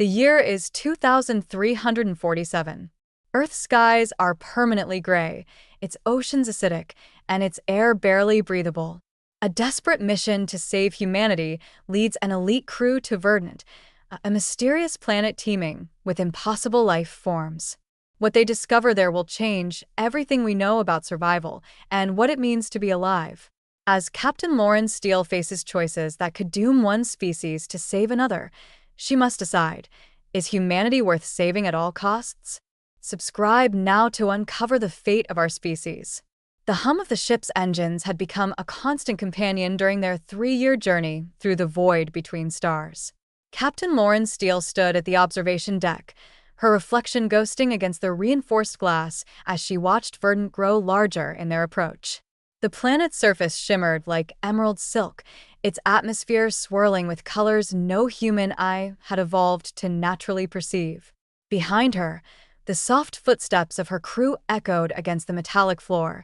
The year is 2347. Earth's skies are permanently gray, its oceans acidic, and its air barely breathable. A desperate mission to save humanity leads an elite crew to Verdant, a mysterious planet teeming with impossible life forms. What they discover there will change everything we know about survival and what it means to be alive. As Captain Lauren Steele faces choices that could doom one species to save another, she must decide, is humanity worth saving at all costs? Subscribe now to uncover the fate of our species. The hum of the ship's engines had become a constant companion during their 3-year journey through the void between stars. Captain Lauren Steele stood at the observation deck, her reflection ghosting against the reinforced glass as she watched Verdant grow larger in their approach. The planet's surface shimmered like emerald silk, its atmosphere swirling with colors no human eye had evolved to naturally perceive. Behind her, the soft footsteps of her crew echoed against the metallic floor,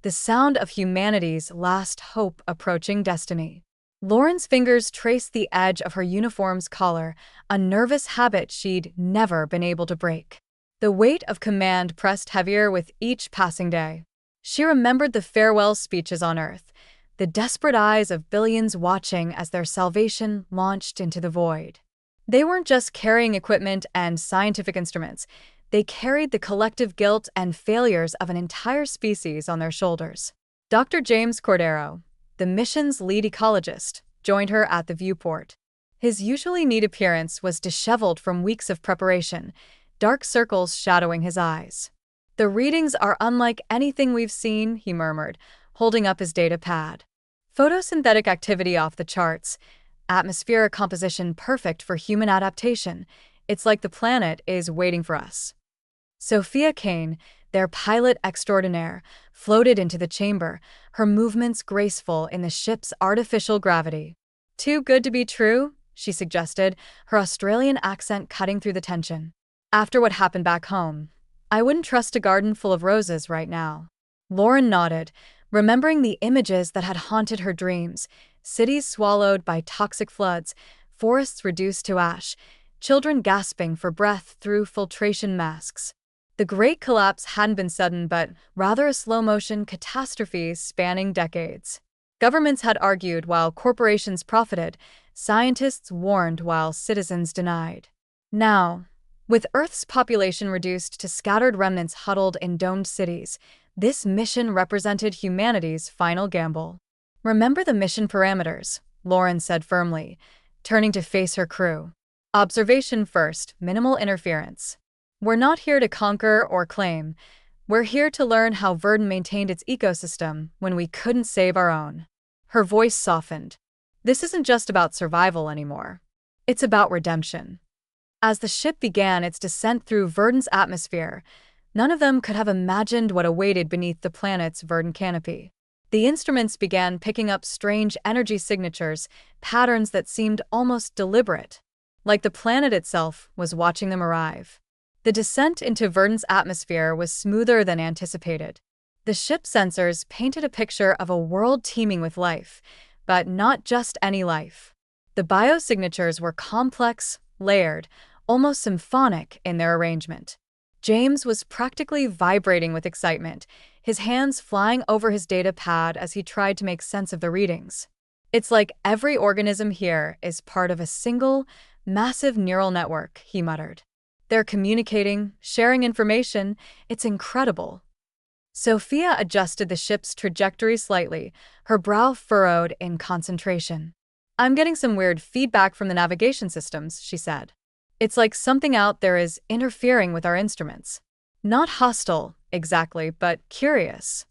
the sound of humanity's last hope approaching destiny. Lauren's fingers traced the edge of her uniform's collar, a nervous habit she'd never been able to break. The weight of command pressed heavier with each passing day. She remembered the farewell speeches on Earth, the desperate eyes of billions watching as their salvation launched into the void. They weren't just carrying equipment and scientific instruments. They carried the collective guilt and failures of an entire species on their shoulders. Dr. James Cordero, the mission's lead ecologist, joined her at the viewport. His usually neat appearance was disheveled from weeks of preparation, dark circles shadowing his eyes. "The readings are unlike anything we've seen," he murmured, holding up his data pad. Photosynthetic activity off the charts, atmospheric composition perfect for human adaptation. It's like the planet is waiting for us. Sophia Kane, their pilot extraordinaire, floated into the chamber, her movements graceful in the ship's artificial gravity. "Too good to be true?" she suggested, her Australian accent cutting through the tension. "After what happened back home, I wouldn't trust a garden full of roses right now." Lauren nodded, remembering the images that had haunted her dreams: cities swallowed by toxic floods, forests reduced to ash, children gasping for breath through filtration masks. The Great Collapse hadn't been sudden, but rather a slow-motion catastrophe spanning decades. Governments had argued while corporations profited, scientists warned while citizens denied. Now, with Earth's population reduced to scattered remnants huddled in domed cities, this mission represented humanity's final gamble. "Remember the mission parameters," Lauren said firmly, turning to face her crew. "Observation first, minimal interference. We're not here to conquer or claim. We're here to learn how Verdant maintained its ecosystem when we couldn't save our own." Her voice softened. "This isn't just about survival anymore. It's about redemption." As the ship began its descent through Verdant's atmosphere, none of them could have imagined what awaited beneath the planet's verdant canopy. The instruments began picking up strange energy signatures, patterns that seemed almost deliberate, like the planet itself was watching them arrive. The descent into Verdant's atmosphere was smoother than anticipated. The ship's sensors painted a picture of a world teeming with life, but not just any life. The biosignatures were complex, layered, almost symphonic in their arrangement. James was practically vibrating with excitement, his hands flying over his data pad as he tried to make sense of the readings. "It's like every organism here is part of a single, massive neural network," he muttered. "They're communicating, sharing information. It's incredible." Sophia adjusted the ship's trajectory slightly, her brow furrowed in concentration. "I'm getting some weird feedback from the navigation systems," she said. "It's like something out there is interfering with our instruments. Not hostile, exactly, but curious."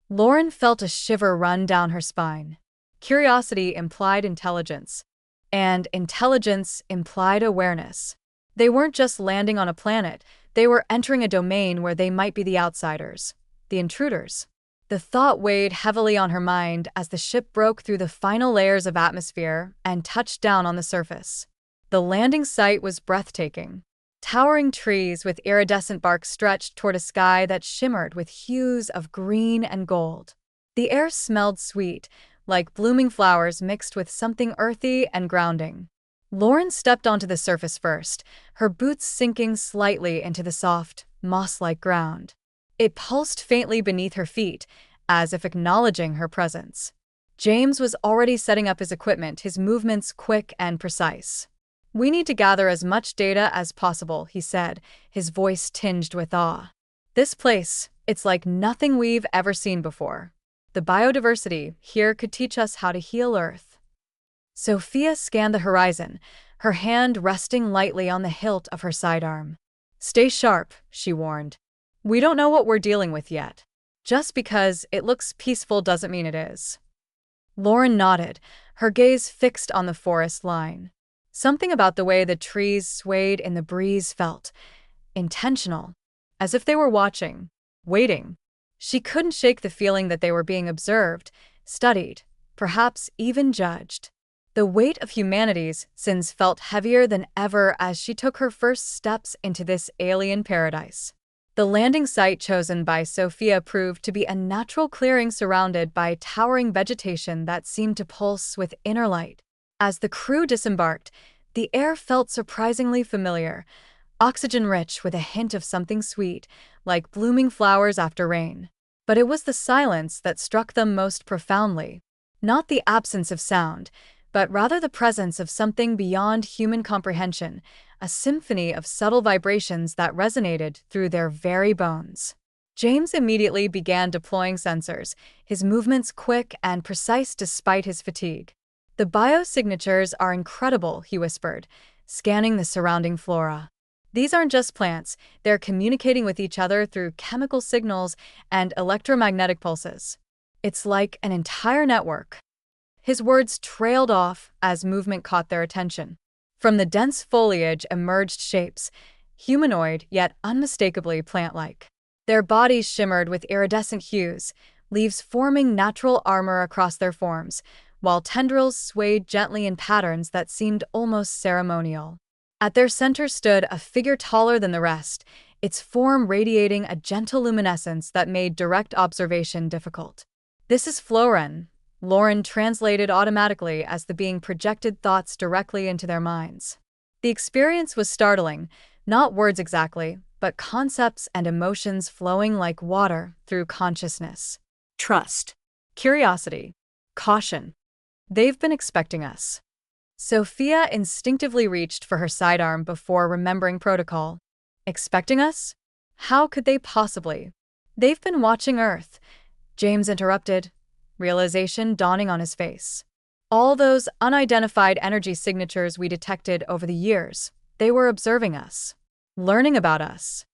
Lauren felt a shiver run down her spine. Curiosity implied intelligence, and intelligence implied awareness. They weren't just landing on a planet, they were entering a domain where they might be the outsiders, the intruders. The thought weighed heavily on her mind as the ship broke through the final layers of atmosphere and touched down on the surface. The landing site was breathtaking. Towering trees with iridescent bark stretched toward a sky that shimmered with hues of green and gold. The air smelled sweet, like blooming flowers mixed with something earthy and grounding. Lauren stepped onto the surface first, her boots sinking slightly into the soft, moss-like ground. It pulsed faintly beneath her feet, as if acknowledging her presence. James was already setting up his equipment, his movements quick and precise. "We need to gather as much data as possible," he said, his voice tinged with awe. "This place, it's like nothing we've ever seen before. The biodiversity here could teach us how to heal Earth." Sophia scanned the horizon, her hand resting lightly on the hilt of her sidearm. "Stay sharp," she warned. "We don't know what we're dealing with yet. Just because it looks peaceful doesn't mean it is." Lauren nodded, her gaze fixed on the forest line. Something about the way the trees swayed in the breeze felt intentional, as if they were watching, waiting. She couldn't shake the feeling that they were being observed, studied, perhaps even judged. The weight of humanity's sins felt heavier than ever as she took her first steps into this alien paradise. The landing site chosen by Sophia proved to be a natural clearing surrounded by towering vegetation that seemed to pulse with inner light. As the crew disembarked, the air felt surprisingly familiar, oxygen-rich with a hint of something sweet, like blooming flowers after rain. But it was the silence that struck them most profoundly. Not the absence of sound, but rather the presence of something beyond human comprehension, a symphony of subtle vibrations that resonated through their very bones. James immediately began deploying sensors, his movements quick and precise despite his fatigue. "The biosignatures are incredible," he whispered, scanning the surrounding flora. "These aren't just plants, they're communicating with each other through chemical signals and electromagnetic pulses. It's like an entire network." His words trailed off as movement caught their attention. From the dense foliage emerged shapes, humanoid yet unmistakably plant-like. Their bodies shimmered with iridescent hues, leaves forming natural armor across their forms, while tendrils swayed gently in patterns that seemed almost ceremonial. At their center stood a figure taller than the rest, its form radiating a gentle luminescence that made direct observation difficult. "This is Floren," Lauren translated automatically as the being projected thoughts directly into their minds. The experience was startling, not words exactly, but concepts and emotions flowing like water through consciousness. Trust, curiosity, caution. "They've been expecting us." Sophia instinctively reached for her sidearm before remembering protocol. "Expecting us? How could they possibly?" "They've been watching Earth," James interrupted, realization dawning on his face. "All those unidentified energy signatures we detected over the years, they were observing us, learning about us."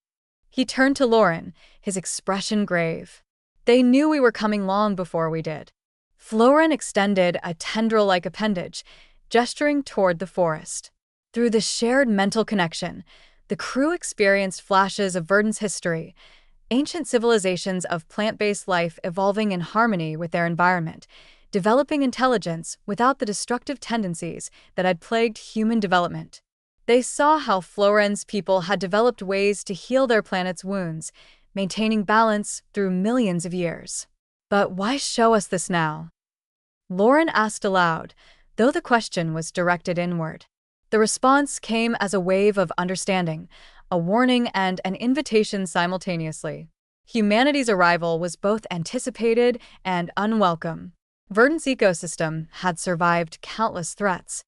He turned to Lauren, his expression grave. "They knew we were coming long before we did." Floren extended a tendril-like appendage, gesturing toward the forest. Through the shared mental connection, the crew experienced flashes of Verdant's history, ancient civilizations of plant-based life evolving in harmony with their environment, developing intelligence without the destructive tendencies that had plagued human development. They saw how Floren's people had developed ways to heal their planet's wounds, maintaining balance through millions of years. "But why show us this now?" Lauren asked aloud, though the question was directed inward. The response came as a wave of understanding, a warning and an invitation simultaneously. Humanity's arrival was both anticipated and unwelcome. Verdant's ecosystem had survived countless threats,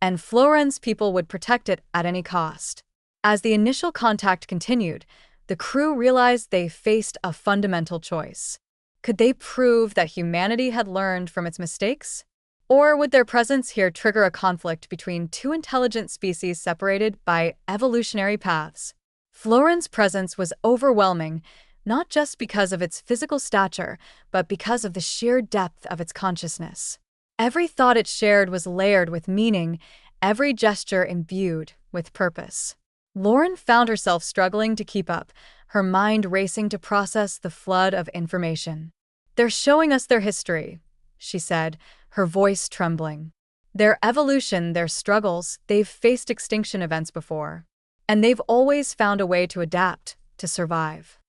and Floren's people would protect it at any cost. As the initial contact continued, the crew realized they faced a fundamental choice. Could they prove that humanity had learned from its mistakes? Or would their presence here trigger a conflict between two intelligent species separated by evolutionary paths? Floren's presence was overwhelming, not just because of its physical stature, but because of the sheer depth of its consciousness. Every thought it shared was layered with meaning, every gesture imbued with purpose. Lauren found herself struggling to keep up, her mind racing to process the flood of information. "They're showing us their history," she said, her voice trembling. "Their evolution, their struggles, they've faced extinction events before. And they've always found a way to adapt, to survive."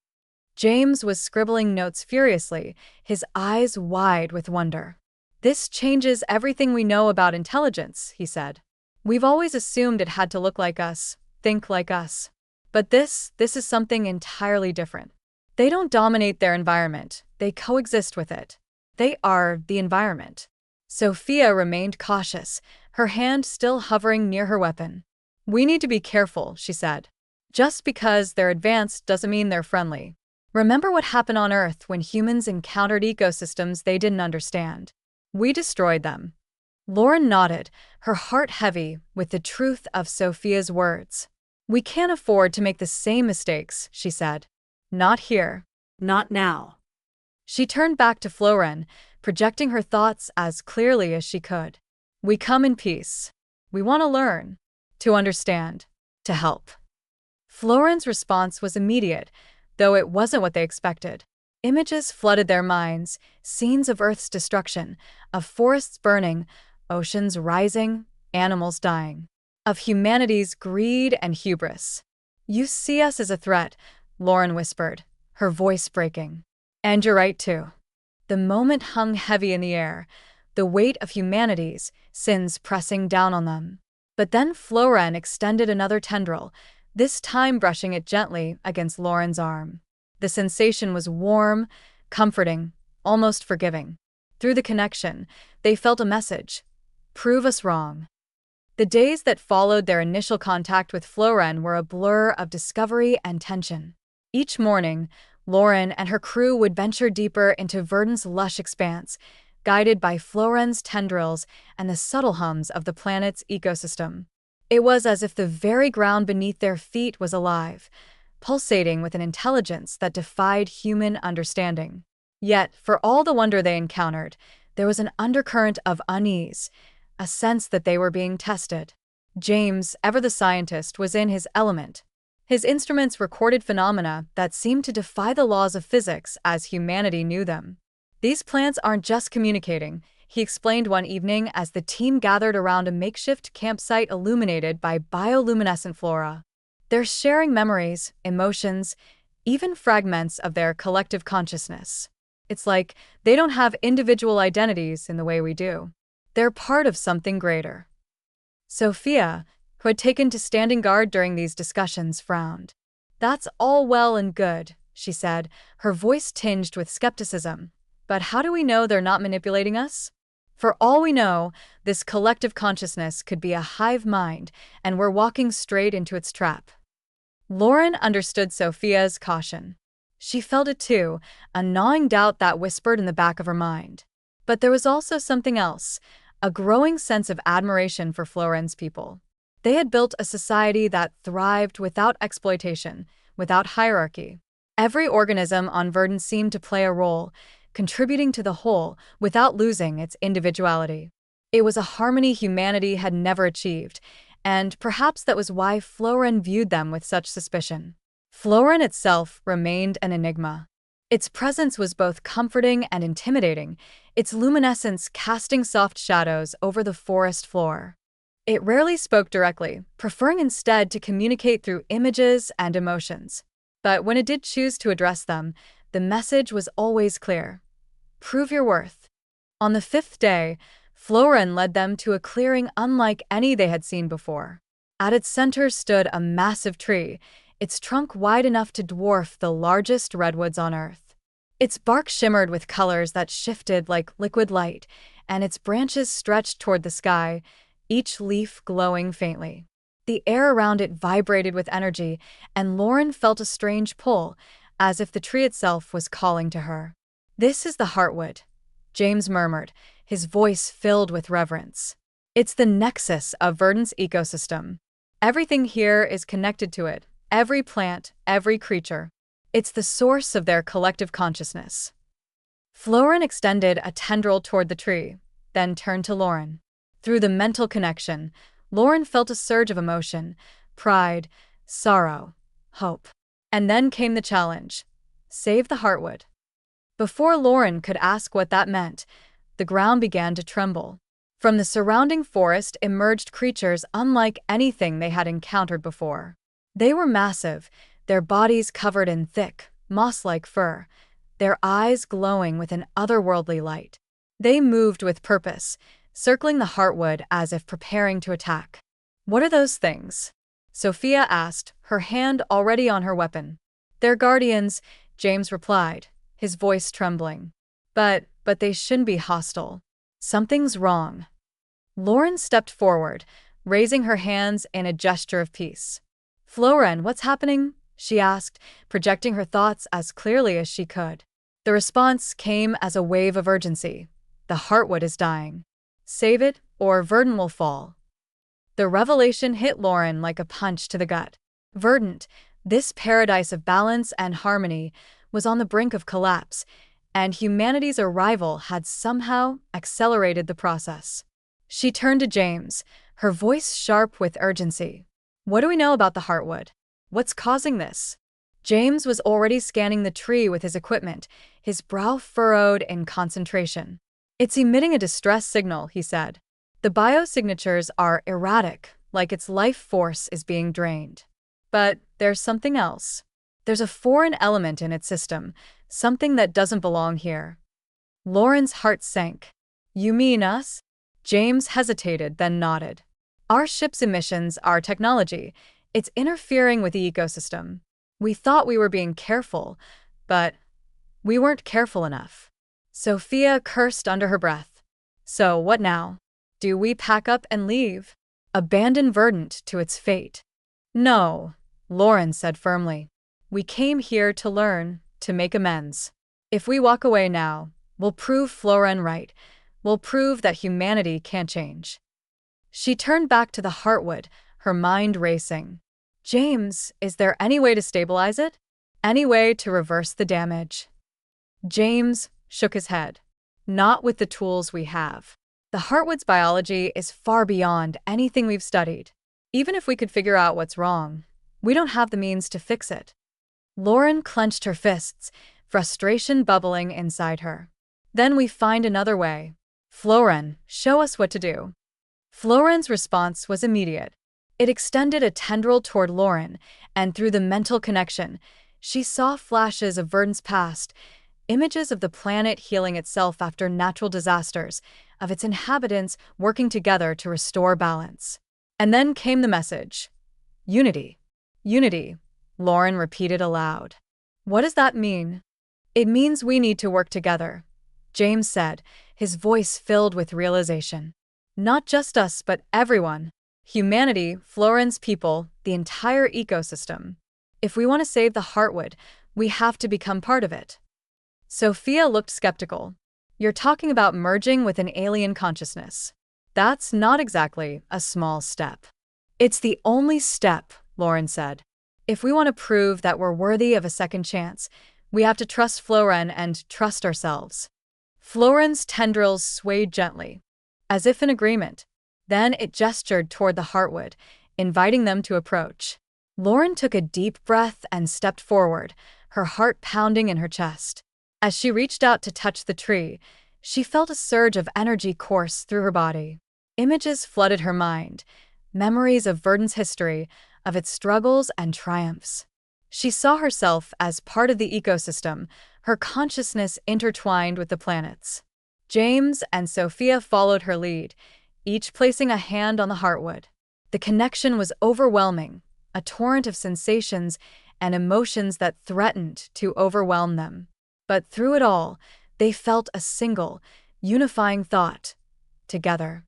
James was scribbling notes furiously, his eyes wide with wonder. "This changes everything we know about intelligence," he said. We've always assumed it had to look like us, think like us. But this is something entirely different. They don't dominate their environment, they coexist with it. They are the environment. Sophia remained cautious, her hand still hovering near her weapon. We need to be careful, she said. Just because they're advanced doesn't mean they're friendly. Remember what happened on Earth when humans encountered ecosystems they didn't understand. We destroyed them. Lauren nodded, her heart heavy with the truth of Sophia's words. We can't afford to make the same mistakes, she said. Not here. Not now. She turned back to Floren, projecting her thoughts as clearly as she could. We come in peace. We want to learn, to understand, to help. Floren's response was immediate, though it wasn't what they expected. Images flooded their minds, scenes of Earth's destruction, of forests burning, oceans rising, animals dying, of humanity's greed and hubris. You see us as a threat, Lauren whispered, her voice breaking. And you're right too. The moment hung heavy in the air, the weight of humanity's sins pressing down on them. But then Floren extended another tendril, this time brushing it gently against Lauren's arm. The sensation was warm, comforting, almost forgiving. Through the connection, they felt a message. Prove us wrong. The days that followed their initial contact with Floren were a blur of discovery and tension. Each morning, Lauren and her crew would venture deeper into Verdant's lush expanse, guided by Floren's tendrils and the subtle hums of the planet's ecosystem. It was as if the very ground beneath their feet was alive, pulsating with an intelligence that defied human understanding. Yet, for all the wonder they encountered, there was an undercurrent of unease, a sense that they were being tested. James, ever the scientist, was in his element. His instruments recorded phenomena that seemed to defy the laws of physics as humanity knew them. These plants aren't just communicating, he explained one evening as the team gathered around a makeshift campsite illuminated by bioluminescent flora. They're sharing memories, emotions, even fragments of their collective consciousness. It's like they don't have individual identities in the way we do. They're part of something greater. Sophia, who had taken to standing guard during these discussions, frowned. That's all well and good, she said, her voice tinged with skepticism. But how do we know they're not manipulating us? For all we know, this collective consciousness could be a hive mind, and we're walking straight into its trap. Lauren understood Sophia's caution. She felt it too, a gnawing doubt that whispered in the back of her mind. But there was also something else, a growing sense of admiration for Floren's people. They had built a society that thrived without exploitation, without hierarchy. Every organism on Verdant seemed to play a role, contributing to the whole without losing its individuality. It was a harmony humanity had never achieved, and perhaps that was why Floren viewed them with such suspicion. Floren itself remained an enigma. Its presence was both comforting and intimidating, its luminescence casting soft shadows over the forest floor. It rarely spoke directly, preferring instead to communicate through images and emotions. But when it did choose to address them, the message was always clear. Prove your worth. On the fifth day, Floren led them to a clearing unlike any they had seen before. At its center stood a massive tree, its trunk wide enough to dwarf the largest redwoods on Earth. Its bark shimmered with colors that shifted like liquid light, and its branches stretched toward the sky, each leaf glowing faintly. The air around it vibrated with energy, and Lauren felt a strange pull, as if the tree itself was calling to her. This is the heartwood, James murmured, his voice filled with reverence. It's the nexus of Verdant's ecosystem. Everything here is connected to it, every plant, every creature. It's the source of their collective consciousness. Floren extended a tendril toward the tree, then turned to Lauren. Through the mental connection, Lauren felt a surge of emotion, pride, sorrow, hope. And then came the challenge. Save the heartwood. Before Lauren could ask what that meant, the ground began to tremble. From the surrounding forest emerged creatures unlike anything they had encountered before. They were massive, their bodies covered in thick, moss-like fur, their eyes glowing with an otherworldly light. They moved with purpose, circling the heartwood as if preparing to attack. What are those things? Sophia asked, her hand already on her weapon. They're guardians, James replied, his voice trembling. But they shouldn't be hostile. Something's wrong. Lauren stepped forward, raising her hands in a gesture of peace. Floren, what's happening? She asked, projecting her thoughts as clearly as she could. The response came as a wave of urgency. The heartwood is dying. Save it, or Verdant will fall. The revelation hit Lauren like a punch to the gut. Verdant, this paradise of balance and harmony, was on the brink of collapse, and humanity's arrival had somehow accelerated the process. She turned to James, her voice sharp with urgency. What do we know about the heartwood? What's causing this? James was already scanning the tree with his equipment, his brow furrowed in concentration. It's emitting a distress signal, he said. The biosignatures are erratic, like its life force is being drained. But there's something else. There's a foreign element in its system, something that doesn't belong here. Lauren's heart sank. You mean us? James hesitated, then nodded. Our ship's emissions are technology. It's interfering with the ecosystem. We thought we were being careful, but we weren't careful enough. Sophia cursed under her breath. So what now? Do we pack up and leave? Abandon Verdant to its fate? No, Lauren said firmly. We came here to learn, to make amends. If we walk away now, we'll prove Floren right. We'll prove that humanity can't change. She turned back to the heartwood, her mind racing. James, is there any way to stabilize it? Any way to reverse the damage? James shook his head. Not with the tools we have. The heartwood's biology is far beyond anything we've studied. Even if we could figure out what's wrong, we don't have the means to fix it. Lauren clenched her fists, frustration bubbling inside her. Then we find another way. Floren, show us what to do. Floren's response was immediate. It extended a tendril toward Lauren, and through the mental connection, she saw flashes of Verdant's past, images of the planet healing itself after natural disasters, of its inhabitants working together to restore balance. And then came the message. Unity. Unity, Lauren repeated aloud. What does that mean? It means we need to work together, James said, his voice filled with realization. Not just us, but everyone. Humanity, Floren's people, the entire ecosystem. If we want to save the heartwood, we have to become part of it. Sophia looked skeptical. You're talking about merging with an alien consciousness. That's not exactly a small step. It's the only step, Lauren said. If we want to prove that we're worthy of a second chance, we have to trust Floren and trust ourselves. Floren's tendrils swayed gently, as if in agreement. Then it gestured toward the heartwood, inviting them to approach. Lauren took a deep breath and stepped forward, her heart pounding in her chest. As she reached out to touch the tree, she felt a surge of energy course through her body. Images flooded her mind, memories of Verdant's history, of its struggles and triumphs. She saw herself as part of the ecosystem, her consciousness intertwined with the planets. James and Sophia followed her lead, each placing a hand on the heartwood. The connection was overwhelming, a torrent of sensations and emotions that threatened to overwhelm them. But through it all, they felt a single, unifying thought: together.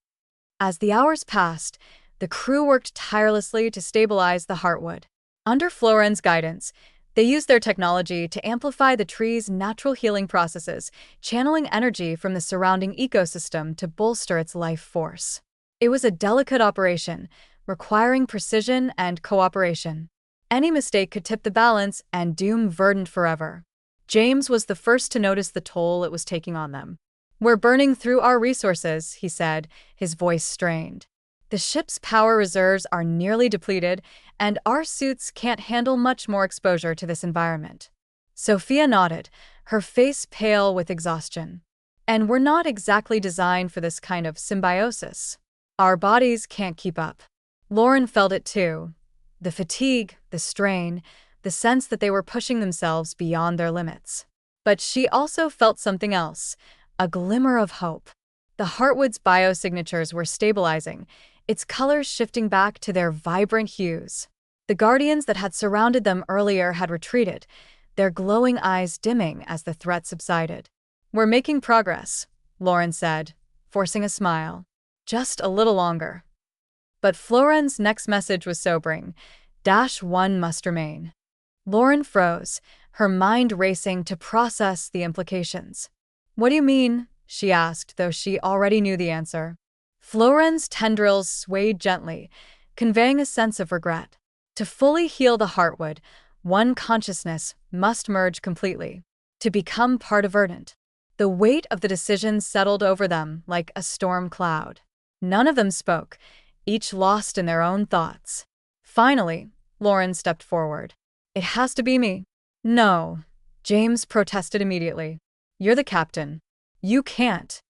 As the hours passed, the crew worked tirelessly to stabilize the heartwood. Under Floren's guidance, they used their technology to amplify the tree's natural healing processes, channeling energy from the surrounding ecosystem to bolster its life force. It was a delicate operation, requiring precision and cooperation. Any mistake could tip the balance and doom Verdant forever. James was the first to notice the toll it was taking on them. We're burning through our resources, he said, his voice strained. The ship's power reserves are nearly depleted, and our suits can't handle much more exposure to this environment. Sophia nodded, her face pale with exhaustion. And we're not exactly designed for this kind of symbiosis. Our bodies can't keep up. Lauren felt it too. The fatigue, the strain, the sense that they were pushing themselves beyond their limits. But she also felt something else, a glimmer of hope. The heartwood's biosignatures were stabilizing, its colors shifting back to their vibrant hues. The guardians that had surrounded them earlier had retreated, their glowing eyes dimming as the threat subsided. "We're making progress," Lauren said, forcing a smile. "Just a little longer." But Floren's next message was sobering. "-1 must remain." Lauren froze, her mind racing to process the implications. "What do you mean?" she asked, though she already knew the answer. Floren's tendrils swayed gently, conveying a sense of regret. To fully heal the Heartwood, one consciousness must merge completely, to become part of Verdant. The weight of the decision settled over them like a storm cloud. None of them spoke, each lost in their own thoughts. Finally, Lauren stepped forward. "It has to be me." "No," James protested immediately. "You're the captain. You can't."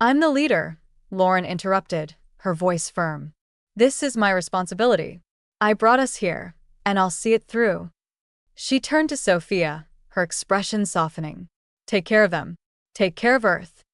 "I'm the leader," Lauren interrupted, her voice firm. "This is my responsibility. I brought us here, and I'll see it through." She turned to Sophia, her expression softening. "Take care of them. Take care of Earth."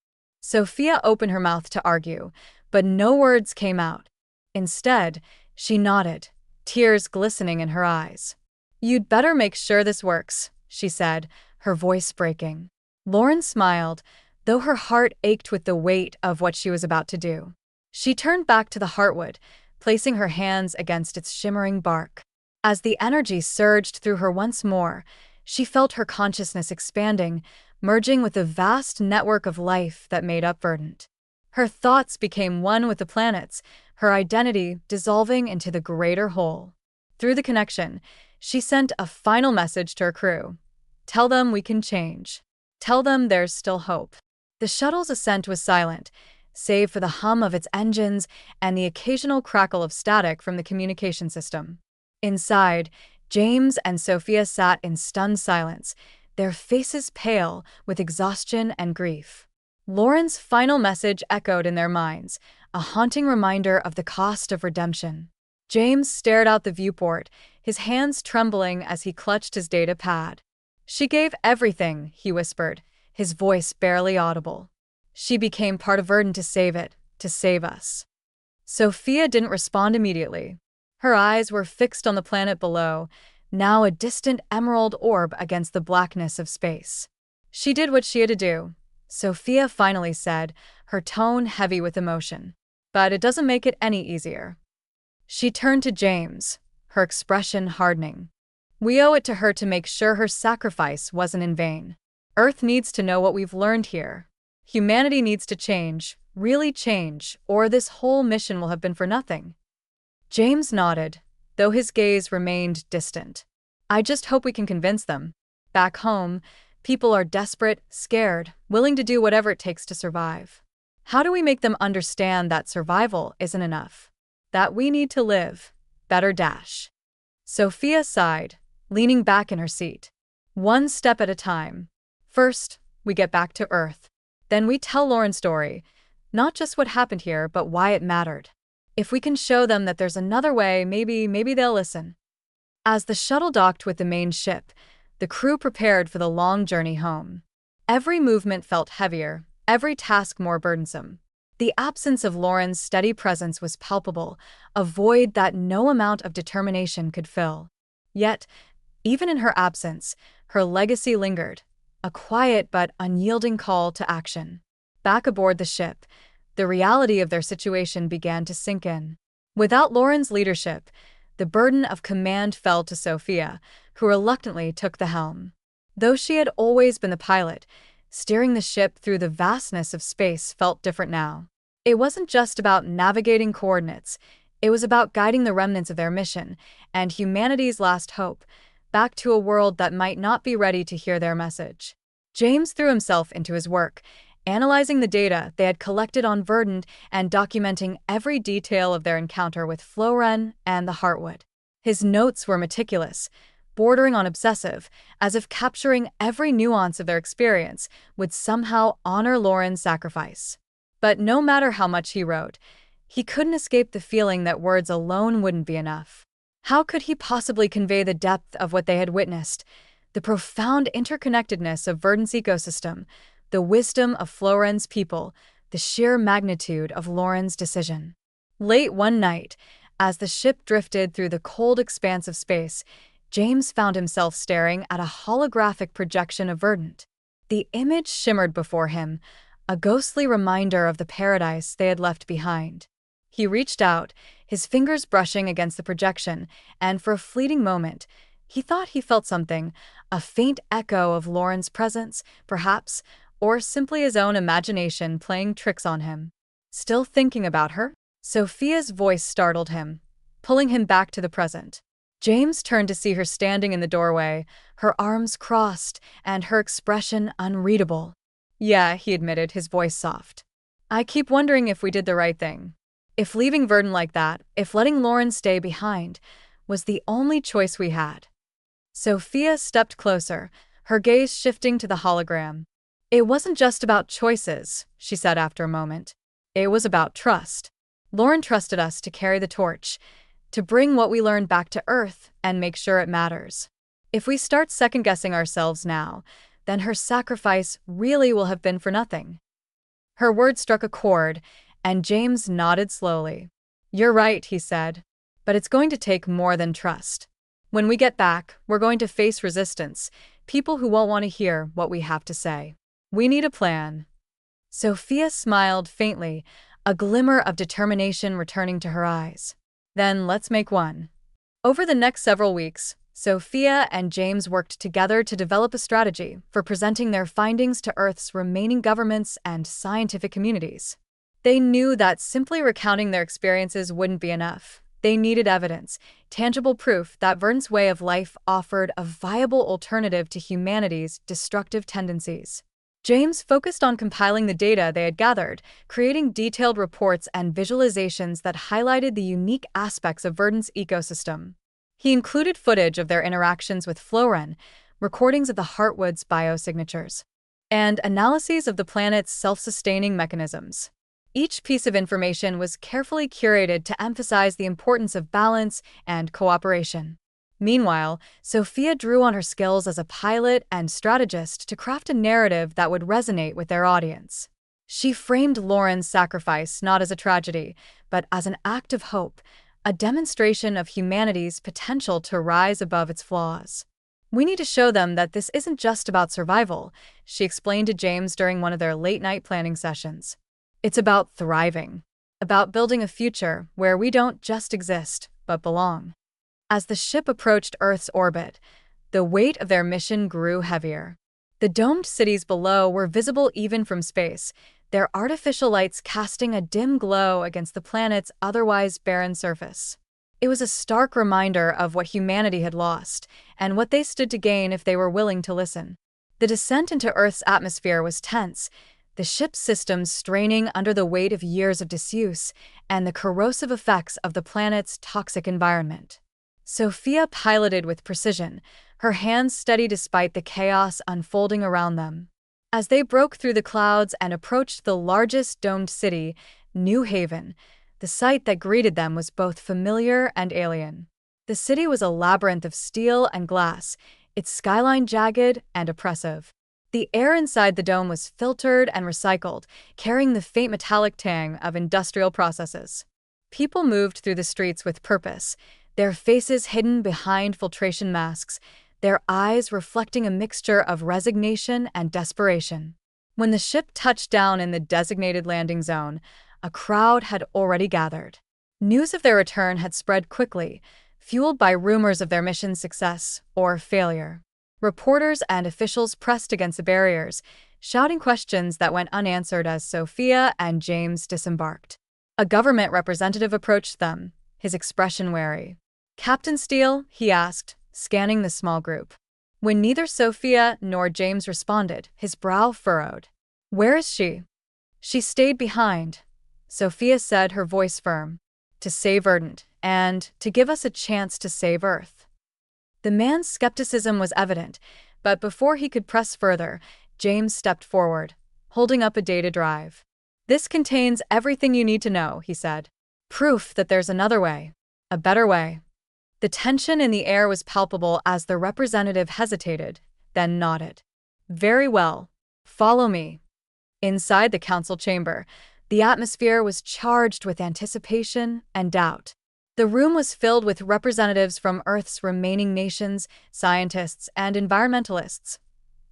Sophia opened her mouth to argue, but no words came out. Instead, she nodded, tears glistening in her eyes. "You'd better make sure this works," she said, her voice breaking. Lauren smiled, though her heart ached with the weight of what she was about to do. She turned back to the Heartwood, placing her hands against its shimmering bark. As the energy surged through her once more, she felt her consciousness expanding, merging with the vast network of life that made up Verdant. Her thoughts became one with the planets, her identity dissolving into the greater whole. Through the connection, she sent a final message to her crew. "Tell them we can change. Tell them there's still hope." The shuttle's ascent was silent, save for the hum of its engines and the occasional crackle of static from the communication system. Inside, James and Sophia sat in stunned silence, their faces pale with exhaustion and grief. Lauren's final message echoed in their minds, a haunting reminder of the cost of redemption. James stared out the viewport, his hands trembling as he clutched his data pad. "She gave everything," he whispered, his voice barely audible. "She became part of Verdant to save it, to save us." Sophia didn't respond immediately. Her eyes were fixed on the planet below, now a distant emerald orb against the blackness of space. "She did what she had to do," Sophia finally said, her tone heavy with emotion. "But it doesn't make it any easier." She turned to James, her expression hardening. "We owe it to her to make sure her sacrifice wasn't in vain. Earth needs to know what we've learned here. Humanity needs to change, really change, or this whole mission will have been for nothing." James nodded, though his gaze remained distant. "I just hope we can convince them. Back home, people are desperate, scared, willing to do whatever it takes to survive. How do we make them understand that survival isn't enough? That we need to live better dash." Sophia sighed, leaning back in her seat. "One step at a time. First, we get back to Earth. Then we tell Lauren's story, not just what happened here, but why it mattered. If we can show them that there's another way, maybe they'll listen." As the shuttle docked with the main ship, the crew prepared for the long journey home. Every movement felt heavier, every task more burdensome. The absence of Lauren's steady presence was palpable, a void that no amount of determination could fill. Yet, even in her absence, her legacy lingered, a quiet but unyielding call to action. Back aboard the ship, the reality of their situation began to sink in. Without Lauren's leadership, the burden of command fell to Sophia, who reluctantly took the helm. Though she had always been the pilot, steering the ship through the vastness of space felt different now. It wasn't just about navigating coordinates, it was about guiding the remnants of their mission, and humanity's last hope, back to a world that might not be ready to hear their message. James threw himself into his work, analyzing the data they had collected on Verdant and documenting every detail of their encounter with Floren and the Heartwood. His notes were meticulous, bordering on obsessive, as if capturing every nuance of their experience would somehow honor Lauren's sacrifice. But no matter how much he wrote, he couldn't escape the feeling that words alone wouldn't be enough. How could he possibly convey the depth of what they had witnessed, the profound interconnectedness of Verdant's ecosystem, the wisdom of Floren's people, the sheer magnitude of Lauren's decision? Late one night, as the ship drifted through the cold expanse of space, James found himself staring at a holographic projection of Verdant. The image shimmered before him, a ghostly reminder of the paradise they had left behind. He reached out, his fingers brushing against the projection, and for a fleeting moment, he thought he felt something, a faint echo of Lauren's presence, perhaps, or simply his own imagination playing tricks on him. Still thinking about her? Sophia's voice startled him, pulling him back to the present. James turned to see her standing in the doorway, her arms crossed and her expression unreadable. Yeah, he admitted, his voice soft. I keep wondering if we did the right thing. If leaving Verdant like that, if letting Lauren stay behind, was the only choice we had. Sophia stepped closer, her gaze shifting to the hologram. It wasn't just about choices, she said after a moment. It was about trust. Lauren trusted us to carry the torch, to bring what we learned back to Earth and make sure it matters. If we start second-guessing ourselves now, then her sacrifice really will have been for nothing. Her words struck a chord, and James nodded slowly. You're right, he said. But it's going to take more than trust. When we get back, we're going to face resistance, people who won't want to hear what we have to say. We need a plan. Sophia smiled faintly, a glimmer of determination returning to her eyes. Then let's make one. Over the next several weeks, Sophia and James worked together to develop a strategy for presenting their findings to Earth's remaining governments and scientific communities. They knew that simply recounting their experiences wouldn't be enough. They needed evidence, tangible proof that Verdant's way of life offered a viable alternative to humanity's destructive tendencies. James focused on compiling the data they had gathered, creating detailed reports and visualizations that highlighted the unique aspects of Verdant's ecosystem. He included footage of their interactions with Floren, recordings of the Heartwood's biosignatures, and analyses of the planet's self-sustaining mechanisms. Each piece of information was carefully curated to emphasize the importance of balance and cooperation. Meanwhile, Sophia drew on her skills as a pilot and strategist to craft a narrative that would resonate with their audience. She framed Lauren's sacrifice not as a tragedy, but as an act of hope, a demonstration of humanity's potential to rise above its flaws. We need to show them that this isn't just about survival, she explained to James during one of their late-night planning sessions. It's about thriving, about building a future where we don't just exist, but belong. As the ship approached Earth's orbit, the weight of their mission grew heavier. The domed cities below were visible even from space, their artificial lights casting a dim glow against the planet's otherwise barren surface. It was a stark reminder of what humanity had lost, and what they stood to gain if they were willing to listen. The descent into Earth's atmosphere was tense, the ship's systems straining under the weight of years of disuse and the corrosive effects of the planet's toxic environment. Sophia piloted with precision, her hands steady despite the chaos unfolding around them. As they broke through the clouds and approached the largest domed city, New Haven, the sight that greeted them was both familiar and alien. The city was a labyrinth of steel and glass, its skyline jagged and oppressive. The air inside the dome was filtered and recycled, carrying the faint metallic tang of industrial processes. People moved through the streets with purpose, their faces hidden behind filtration masks, their eyes reflecting a mixture of resignation and desperation. When the ship touched down in the designated landing zone, a crowd had already gathered. News of their return had spread quickly, fueled by rumors of their mission's success or failure. Reporters and officials pressed against the barriers, shouting questions that went unanswered as Sophia and James disembarked. A government representative approached them, his expression wary. "Captain Steele?" he asked, scanning the small group. When neither Sophia nor James responded, his brow furrowed. "Where is she?" "She stayed behind," Sophia said, her voice firm. "To save Verdant, and to give us a chance to save Earth." The man's skepticism was evident, but before he could press further, James stepped forward, holding up a data drive. "This contains everything you need to know," he said. "Proof that there's another way. A better way." The tension in the air was palpable as the representative hesitated, then nodded. "Very well. Follow me." Inside the council chamber, The atmosphere was charged with anticipation and doubt. The room was filled with representatives from Earth's remaining nations, scientists, and environmentalists,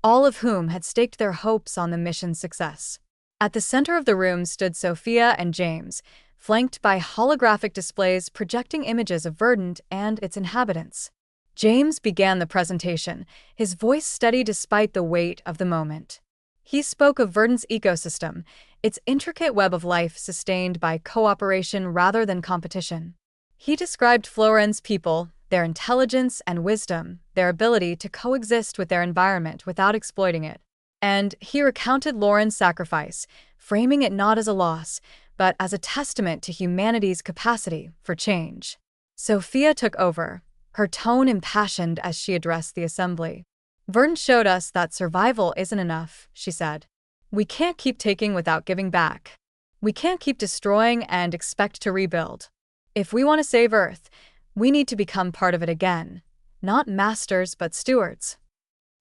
all of whom had staked their hopes on the mission's success. At the center of the room stood Sophia and James, flanked by holographic displays projecting images of Verdant and its inhabitants. James began the presentation, his voice steady despite the weight of the moment. He spoke of Verdant's ecosystem, its intricate web of life sustained by cooperation rather than competition. He described Floren's people, their intelligence and wisdom, their ability to coexist with their environment without exploiting it. And he recounted Lauren's sacrifice, framing it not as a loss, but as a testament to humanity's capacity for change. Sophia took over, her tone impassioned as she addressed the assembly. Verdant showed us that survival isn't enough, she said. We can't keep taking without giving back. We can't keep destroying and expect to rebuild. If we want to save Earth, we need to become part of it again, not masters but stewards.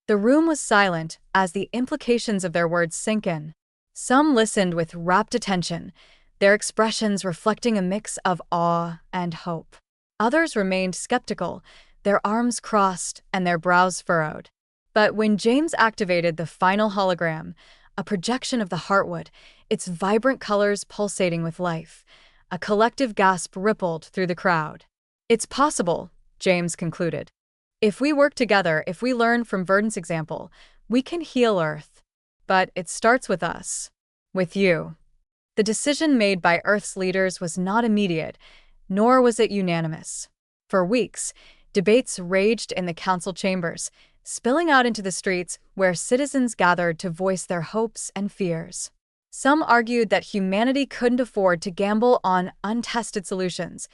The room was silent as the implications of their words sank in. Some listened with rapt attention, their expressions reflecting a mix of awe and hope. Others remained skeptical, their arms crossed and their brows furrowed. But when James activated the final hologram, a projection of the Heartwood, its vibrant colors pulsating with life, a collective gasp rippled through the crowd. It's possible, James concluded. If we work together, if we learn from Verdant's example, we can heal Earth. But it starts with us. With you. The decision made by Earth's leaders was not immediate, nor was it unanimous. For weeks, debates raged in the council chambers, spilling out into the streets where citizens gathered to voice their hopes and fears. Some argued that humanity couldn't afford to gamble on untested solutions.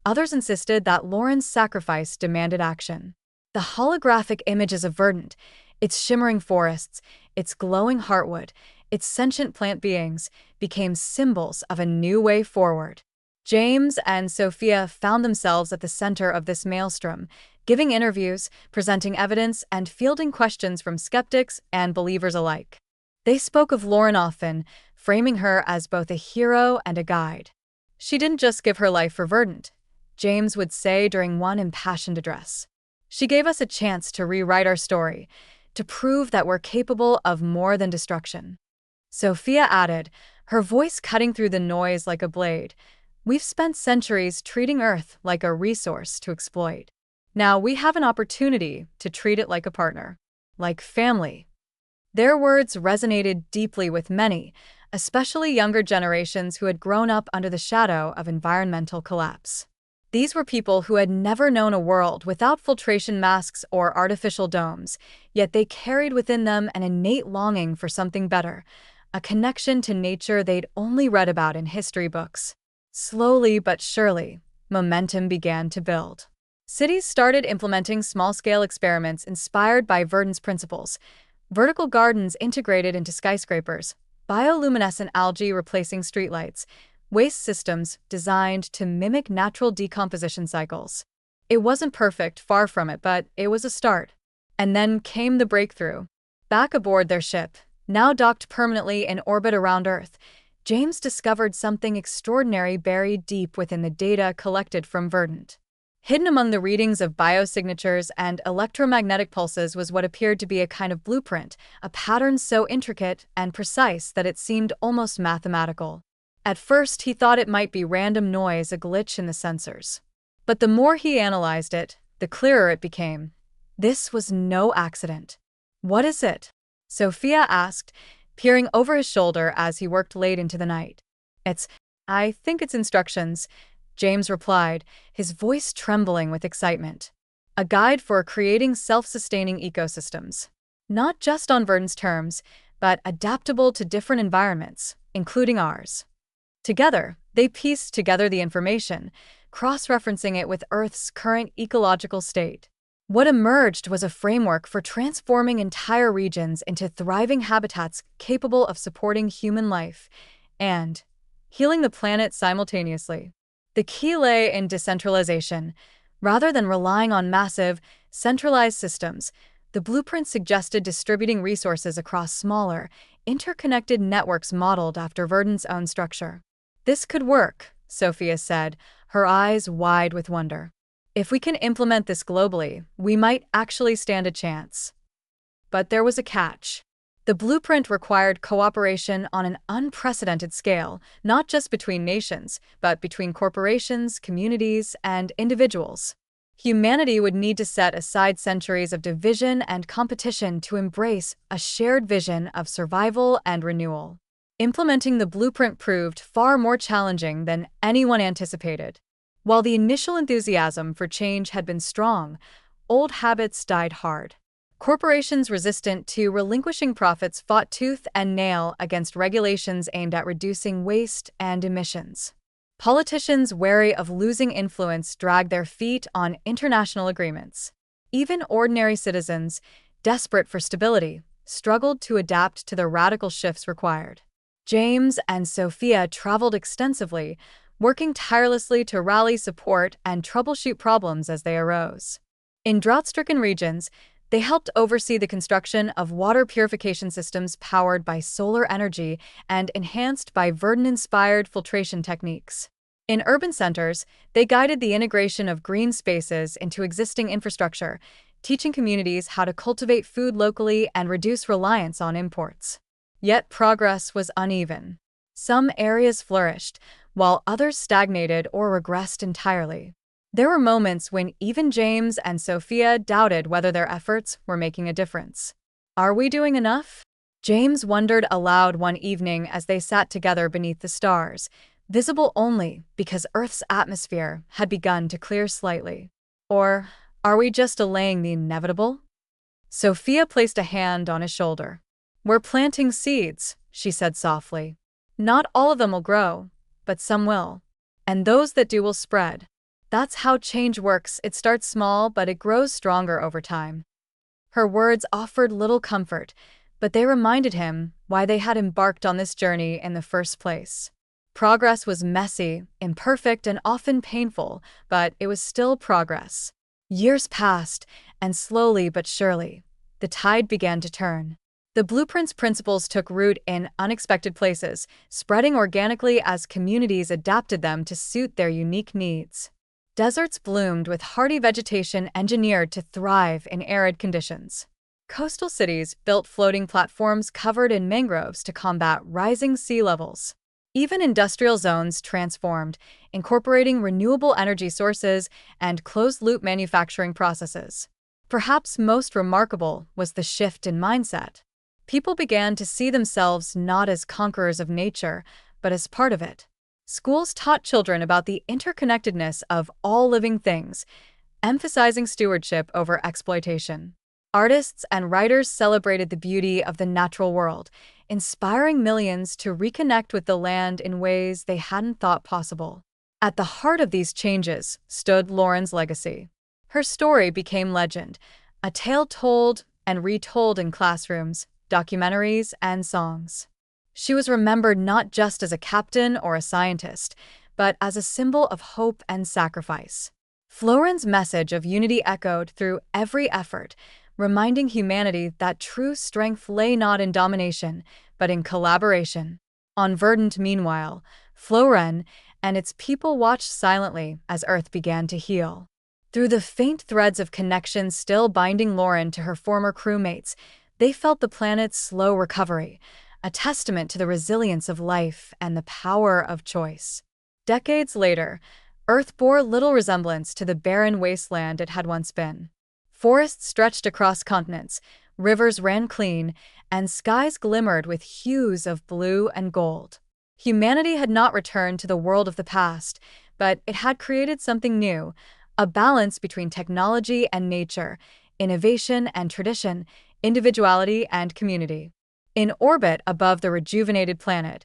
Others insisted that Lauren's sacrifice demanded action. The holographic images of Verdant, its shimmering forests, its glowing heartwood, its sentient plant beings, became symbols of a new way forward. James and Sophia found themselves at the center of this maelstrom, giving interviews, presenting evidence, and fielding questions from skeptics and believers alike. They spoke of Lauren often, framing her as both a hero and a guide. She didn't just give her life for Verdant, James would say during one impassioned address. She gave us a chance to rewrite our story, to prove that we're capable of more than destruction. Sophia added, her voice cutting through the noise like a blade, we've spent centuries treating Earth like a resource to exploit. Now we have an opportunity to treat it like a partner, like family. Their words resonated deeply with many, especially younger generations who had grown up under the shadow of environmental collapse. These were people who had never known a world without filtration masks or artificial domes, yet they carried within them an innate longing for something better, a connection to nature they'd only read about in history books. Slowly but surely, momentum began to build. Cities started implementing small-scale experiments inspired by Verdant's principles, vertical gardens integrated into skyscrapers, bioluminescent algae replacing streetlights, waste systems designed to mimic natural decomposition cycles. It wasn't perfect, far from it, but it was a start. And then came the breakthrough. Back aboard their ship, now docked permanently in orbit around Earth, James discovered something extraordinary buried deep within the data collected from Verdant. Hidden among the readings of biosignatures and electromagnetic pulses was what appeared to be a kind of blueprint, a pattern so intricate and precise that it seemed almost mathematical. At first, he thought it might be random noise, a glitch in the sensors. But the more he analyzed it, the clearer it became. This was no accident. What is it? Sophia asked, peering over his shoulder as he worked late into the night. I think it's instructions, James replied, his voice trembling with excitement. A guide for creating self-sustaining ecosystems. Not just on Verdant's terms, but adaptable to different environments, including ours. Together, they pieced together the information, cross-referencing it with Earth's current ecological state. What emerged was a framework for transforming entire regions into thriving habitats capable of supporting human life and healing the planet simultaneously. The key lay in decentralization. Rather than relying on massive, centralized systems, the blueprint suggested distributing resources across smaller, interconnected networks modeled after Verdant's own structure. This could work, Sophia said, her eyes wide with wonder. If we can implement this globally, we might actually stand a chance. But there was a catch. The blueprint required cooperation on an unprecedented scale, not just between nations, but between corporations, communities, and individuals. Humanity would need to set aside centuries of division and competition to embrace a shared vision of survival and renewal. Implementing the blueprint proved far more challenging than anyone anticipated. While the initial enthusiasm for change had been strong, old habits died hard. Corporations resistant to relinquishing profits fought tooth and nail against regulations aimed at reducing waste and emissions. Politicians wary of losing influence dragged their feet on international agreements. Even ordinary citizens, desperate for stability, struggled to adapt to the radical shifts required. James and Sophia traveled extensively, working tirelessly to rally support and troubleshoot problems as they arose. In drought-stricken regions, they helped oversee the construction of water purification systems powered by solar energy and enhanced by Verdant-inspired filtration techniques. In urban centers, they guided the integration of green spaces into existing infrastructure, teaching communities how to cultivate food locally and reduce reliance on imports. Yet progress was uneven. Some areas flourished, while others stagnated or regressed entirely. There were moments when even James and Sophia doubted whether their efforts were making a difference. Are we doing enough? James wondered aloud one evening as they sat together beneath the stars, visible only because Earth's atmosphere had begun to clear slightly. Or are we just delaying the inevitable? Sophia placed a hand on his shoulder. We're planting seeds, she said softly. Not all of them will grow, but some will. And those that do will spread. That's how change works. It starts small, but it grows stronger over time. Her words offered little comfort, but they reminded him why they had embarked on this journey in the first place. Progress was messy, imperfect, and often painful, but it was still progress. Years passed, and slowly but surely, the tide began to turn. The blueprint's principles took root in unexpected places, spreading organically as communities adapted them to suit their unique needs. Deserts bloomed with hardy vegetation engineered to thrive in arid conditions. Coastal cities built floating platforms covered in mangroves to combat rising sea levels. Even industrial zones transformed, incorporating renewable energy sources and closed-loop manufacturing processes. Perhaps most remarkable was the shift in mindset. People began to see themselves not as conquerors of nature, but as part of it. Schools taught children about the interconnectedness of all living things, emphasizing stewardship over exploitation. Artists and writers celebrated the beauty of the natural world, inspiring millions to reconnect with the land in ways they hadn't thought possible. At the heart of these changes stood Lauren's legacy. Her story became legend, a tale told and retold in classrooms, documentaries, and songs. She was remembered not just as a captain or a scientist, but as a symbol of hope and sacrifice. Lauren's message of unity echoed through every effort, reminding humanity that true strength lay not in domination, but in collaboration. On Verdant, meanwhile, Lauren and its people watched silently as Earth began to heal. Through the faint threads of connection still binding Lauren to her former crewmates, they felt the planet's slow recovery, a testament to the resilience of life and the power of choice. Decades later, Earth bore little resemblance to the barren wasteland it had once been. Forests stretched across continents, rivers ran clean, and skies glimmered with hues of blue and gold. Humanity had not returned to the world of the past, but it had created something new, a balance between technology and nature, innovation and tradition, individuality and community. In orbit above the rejuvenated planet,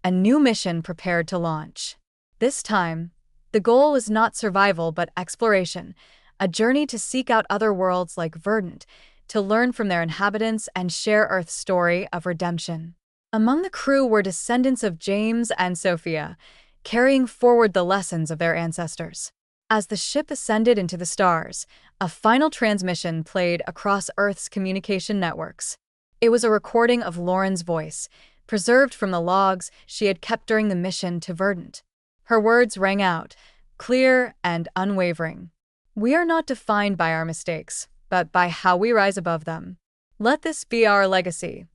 a new mission prepared to launch. This time, the goal was not survival but exploration, a journey to seek out other worlds like Verdant, to learn from their inhabitants and share Earth's story of redemption. Among the crew were descendants of James and Sophia, carrying forward the lessons of their ancestors. As the ship ascended into the stars, a final transmission played across Earth's communication networks. It was a recording of Lauren's voice, preserved from the logs she had kept during the mission to Verdant. Her words rang out, clear and unwavering. "We are not defined by our mistakes, but by how we rise above them. Let this be our legacy,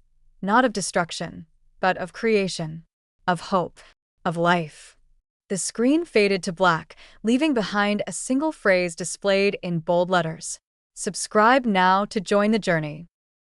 not of destruction, but of creation, of hope, of life." The screen faded to black, leaving behind a single phrase displayed in bold letters. "Subscribe now to join the journey."